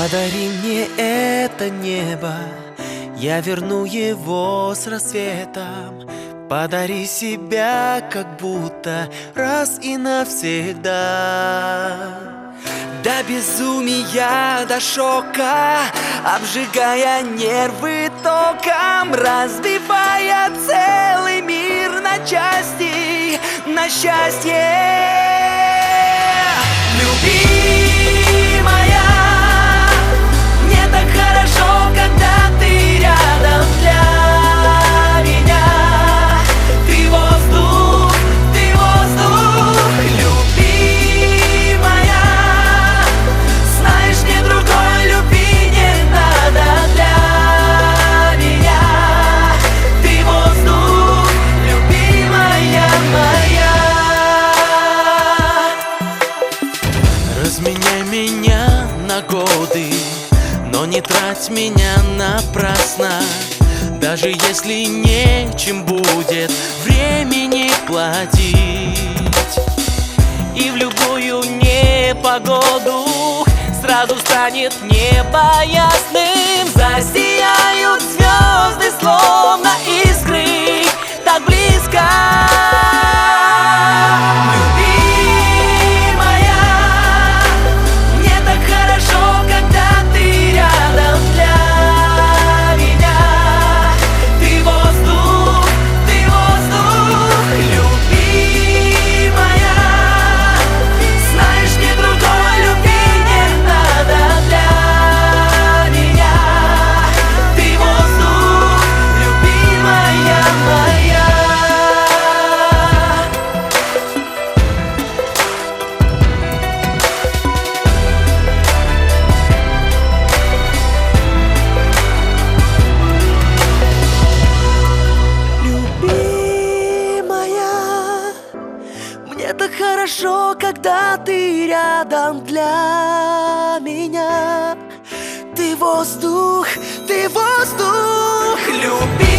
Подари мне это небо, я верну его с рассветом. Подари себя, как будто раз и навсегда. До безумия, до шока, обжигая нервы током, разбивая целый мир на части, на счастье. Любимая, мне так хорошо, когда ты рядом для меня. Ты воздух, любимая. Знаешь, мне другой любви не надо для меня. Ты воздух, любимая моя. Разменяй меня на годы, но не трать меня напрасно. Даже если нечем будет времени платить, и в любую непогоду сразу станет небо ясным. Засияют звезды, словно искры, так близко. Это хорошо, когда ты рядом для меня. Ты воздух, любимая.